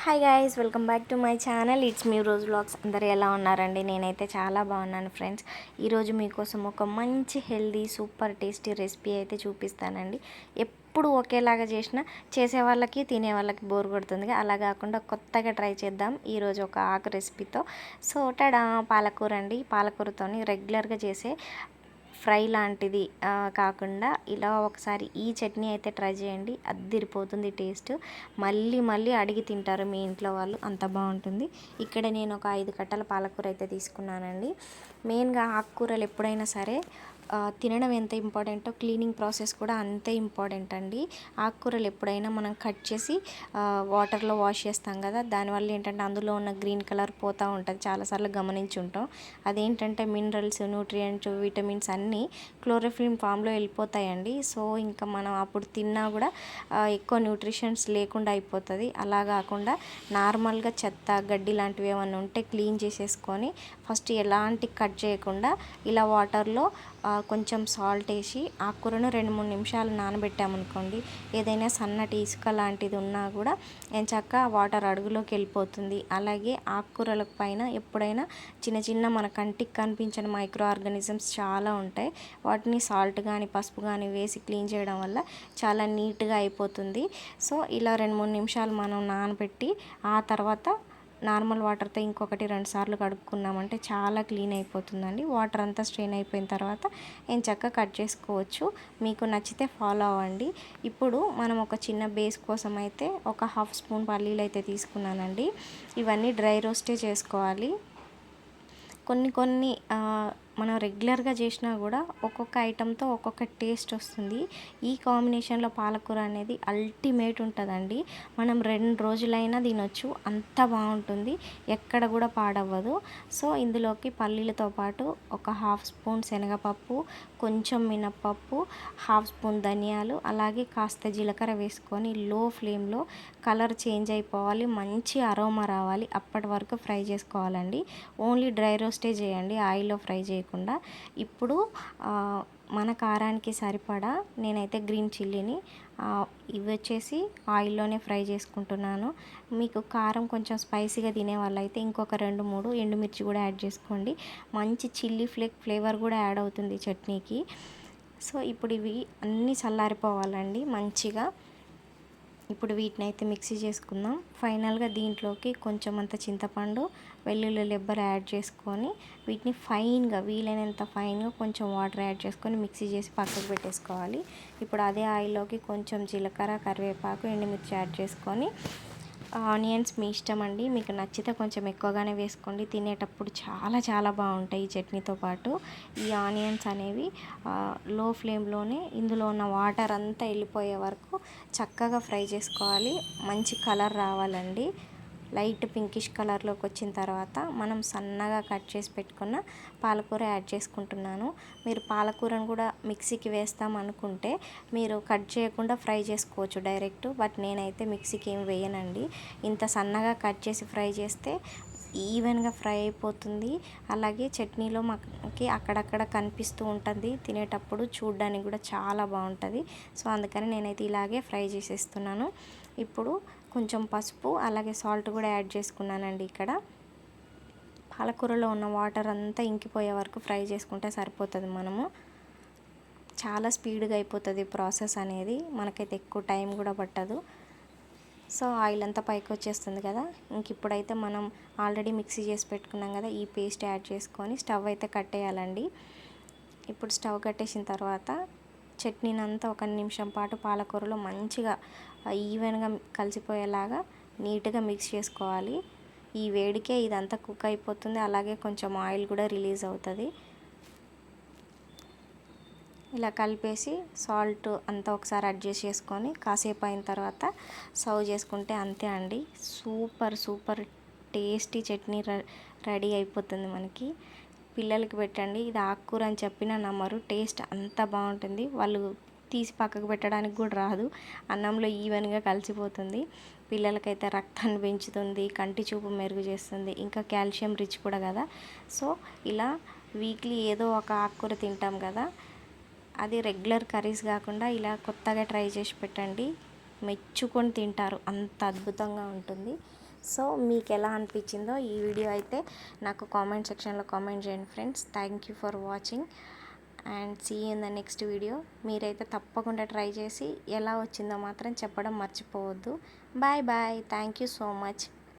Hi guys, welcome back to my channel. It's me rose vlogs. అందరు ఎలా ఉన్నారండి? నేనైతే చాలా బాగున్నాను ఫ్రెండ్స్. ఈరోజు మీకోసం ఒక మంచి హెల్దీ సూపర్ టేస్టీ రెసిపీ అయితే చూపిస్తానండి. ఎప్పుడు ఒకేలాగా చేసే వాళ్ళకి తినే వాళ్ళకి బోర్ కొడుతుంది. అలా కాకుండా కొత్తగా ట్రై చేద్దాం ఈరోజు ఒక ఆకు రెసిపీతో. సో పాలకూర అండి. పాలకూరతోని రెగ్యులర్గా చేసే ఫ్రై లాంటిది కాకుండా ఇలా ఒకసారి ఈ చట్నీ అయితే ట్రై చేయండి. అద్దిరిపోతుంది టేస్ట్. మళ్ళీ మళ్ళీ అడిగి తింటారు మీ ఇంట్లో వాళ్ళు, అంత బాగుంటుంది. ఇక్కడ నేను ఒక 5 కట్టల పాలకూర అయితే తీసుకున్నానండి. మెయిన్గా ఆకుకూరలు ఎప్పుడైనా సరే తినడం ఎంత ఇంపార్టెంటో క్లీనింగ్ ప్రాసెస్ కూడా అంతే ఇంపార్టెంట్ అండి. ఆకుకూరలు ఎప్పుడైనా మనం కట్ చేసి వాటర్లో వాష్ చేస్తాం కదా, దానివల్ల ఏంటంటే అందులో ఉన్న గ్రీన్ కలర్ పోతూ ఉంటుంది. చాలాసార్లు గమనించి ఉంటాం. అదేంటంటే మినరల్స్, న్యూట్రియంట్స్, విటమిన్స్ అన్నీ క్లోరోఫిల్ ఫామ్లో వెళ్ళిపోతాయండి. సో ఇంకా మనం అప్పుడు తిన్నా కూడా ఎక్కువ న్యూట్రిషన్స్ లేకుండా అయిపోతుంది. అలా కాకుండా నార్మల్గా చెత్త, గడ్డి లాంటివి ఏమైనా ఉంటే క్లీన్ చేసేసుకొని ఫస్ట్ ఎలాంటి కట్ చేయకుండా ఇలా వాటర్లో కొంచెం సాల్ట్ వేసి ఆకుకూరను 2-3 నిమిషాలు నానబెట్టామనుకోండి, ఏదైనా సన్నటి ఇసుక లాంటిది ఉన్నా కూడా ఎంచక్క వాటర్ అడుగులోకి వెళ్ళిపోతుంది. అలాగే ఆకుకూరల పైన ఎప్పుడైనా చిన్న చిన్న మన కంటికి కనిపించిన మైక్రో ఆర్గానిజమ్స్ చాలా ఉంటాయి. వాటిని సాల్ట్ కానీ పసుపు కానీ వేసి క్లీన్ చేయడం వల్ల చాలా నీట్గా అయిపోతుంది. సో ఇలా 2-3 నిమిషాలు మనం నానబెట్టి ఆ తర్వాత నార్మల్ వాటర్తో ఇంకొకటి 2 సార్లు కడుక్కున్నామంటే చాలా క్లీన్ అయిపోతుందండి. వాటర్ అంతా స్ట్రెయిన్ అయిపోయిన తర్వాత ఎంచక్కా కట్ చేసుకోవచ్చు. మీకు నచ్చితే ఫాలో అవ్వండి. ఇప్పుడు మనం ఒక చిన్న బేస్ కోసం అయితే ఒక 1/2 స్పూన్ పల్లీలు అయితే తీసుకున్నానండి. ఇవన్నీ డ్రై రోస్టే చేసుకోవాలి. కొన్ని మనం రెగ్యులర్గా చేసినా కూడా ఒక్కొక్క ఐటెంతో ఒక్కొక్క టేస్ట్ వస్తుంది. ఈ కాంబినేషన్లో పాలకూర అనేది అల్టిమేట్ ఉంటుందండి. మనం 2 రోజులైనా తినొచ్చు, అంత బాగుంటుంది. ఎక్కడ కూడా పాడవ్వదు. సో ఇందులోకి పల్లీలతో పాటు ఒక 1/2 స్పూన్ శనగపప్పు, కొంచెం మినప్పప్పు, 1/2 స్పూన్ ధనియాలు, అలాగే కాస్త జీలకర్ర వేసుకొని లో ఫ్లేమ్లో కలర్ చేంజ్ అయిపోవాలి, మంచి అరోమా రావాలి, అప్పటి వరకు ఫ్రై చేసుకోవాలండి. ఓన్లీ డ్రై రోస్టే చేయండి, ఆయిల్లో ఫ్రై చేయకుండా. ఇప్పుడు మన కారానికి సరిపడా నేనైతే గ్రీన్ చిల్లీని ఇవి వచ్చేసి ఆయిల్లోనే ఫ్రై చేసుకుంటున్నాను. మీకు కారం కొంచెం స్పైసీగా తినే వాళ్ళైతే ఇంకొక 2-3 ఎండుమిర్చి కూడా యాడ్ చేసుకోండి. మంచి చిల్లీ ఫ్లేవర్ కూడా యాడ్ అవుతుంది చట్నీకి. సో ఇప్పుడు ఇవి అన్నీ చల్లారిపోవాలండి మంచిగా. ఇప్పుడు వీటిని అయితే మిక్సీ చేసుకుందాం. ఫైనల్గా దీంట్లోకి కొంచెం అంత చింతపండు, వెల్లుల్లి రెబ్బలు యాడ్ చేసుకొని వీటిని ఫైన్గా, వీలైనంత ఫైన్గా కొంచెం వాటర్ యాడ్ చేసుకొని మిక్సీ చేసి పక్కకు పెట్టేసుకోవాలి. ఇప్పుడు అదే ఆయిల్లోకి కొంచెం జీలకర్ర, కరివేపాకు, ఎండుమిర్చి యాడ్ చేసుకొని ఆనియన్స్ మీ ఇష్టం అండి. మీకు నచ్చితే కొంచెం ఎక్కువగానే వేసుకోండి. తినేటప్పుడు చాలా చాలా బాగుంటాయి ఈ చట్నీతో పాటు. ఈ ఆనియన్స్ అనేవి లో ఫ్లేమ్లోనే ఇందులో ఉన్న వాటర్ అంతా వెళ్ళిపోయే వరకు చక్కగా ఫ్రై చేసుకోవాలి. మంచి కలర్ రావాలండి. లైట్ పింకిష్ కలర్లోకి వచ్చిన తర్వాత మనం సన్నగా కట్ చేసి పెట్టుకున్న పాలకూర యాడ్ చేసుకుంటున్నాను. మీరు పాలకూరను కూడా మిక్సీకి వేస్తాం అనుకుంటే మీరు కట్ చేయకుండా ఫ్రై చేసుకోవచ్చు డైరెక్ట్. బట్ నేనైతే మిక్సీకి ఏం వేయనండి. ఇంత సన్నగా కట్ చేసి ఫ్రై చేస్తే ఈవెన్గా ఫ్రై అయిపోతుంది. అలాగే చట్నీలో మనకి అక్కడక్కడ కనిపిస్తూ ఉంటుంది, తినేటప్పుడు చూడడానికి కూడా చాలా బాగుంటుంది. సో అందుకని నేనైతే ఇలాగే ఫ్రై చేసేస్తున్నాను. ఇప్పుడు కొంచెం పసుపు అలాగే సాల్ట్ కూడా యాడ్ చేసుకున్నానండి. ఇక్కడ పాలకూరలో ఉన్న వాటర్ అంతా ఇంకిపోయే వరకు ఫ్రై చేసుకుంటే సరిపోతుంది. మనము చాలా స్పీడ్గా అయిపోతుంది ప్రాసెస్ అనేది, మనకైతే ఎక్కువ టైం కూడా పట్టదు. సో ఆయిల్ అంతా పైకి వచ్చేస్తుంది కదా. ఇంక ఇప్పుడైతే మనం ఆల్రెడీ మిక్సీ చేసి పెట్టుకున్నాం కదా, ఈ పేస్ట్ యాడ్ చేసుకొని స్టవ్ అయితే కట్టేయాలండి. ఇప్పుడు స్టవ్ కట్టేసిన తర్వాత చట్నీని అంతా 1 నిమిషం పాటు పాలకూరలో మంచిగా ఈవెన్గా కలిసిపోయేలాగా నీట్గా మిక్స్ చేసుకోవాలి. ఈ వేడికే ఇదంతా కుక్ అయిపోతుంది. అలాగే కొంచెం ఆయిల్ కూడా రిలీజ్ అవుతుంది. ఇలా కలిపేసి సాల్ట్ అంతా ఒకసారి అడ్జస్ట్ చేసుకొని కాసేపు అయిన తర్వాత సర్వ్ చేసుకుంటే అంతే అండి. సూపర్ టేస్టీ చట్నీ రెడీ అయిపోతుంది మనకి. పిల్లలకి పెట్టండి. ఇది ఆకుకూర అని చెప్పినా నమ్మరు, టేస్ట్ అంత బాగుంటుంది. వాళ్ళు తీసి పక్కకు పెట్టడానికి కూడా రాదు, అన్నంలో ఈవెన్గా కలిసిపోతుంది. పిల్లలకైతే రక్తాన్ని పెంచుతుంది, కంటి చూపు మెరుగు చేస్తుంది, ఇంకా కాల్షియం రిచ్ కూడా కదా. సో ఇలా వీక్లీ ఏదో ఒక ఆకుకూర తింటాం కదా, అది రెగ్యులర్ కర్రీస్ కాకుండా ఇలా కొత్తగా ట్రై చేసి పెట్టండి. మెచ్చుకొని తింటారు, అంత అద్భుతంగా ఉంటుంది. సో మీకు ఎలా అనిపించిందో ఈ వీడియో అయితే నాకు కామెంట్ సెక్షన్లో కామెంట్ చేయండి friends. Thank you for watching and see in the next video. మీరైతే తప్పకుండా ట్రై చేసి ఎలా వచ్చిందో మాత్రం చెప్పడం మర్చిపోవద్దు. Bye bye. Thank you so much.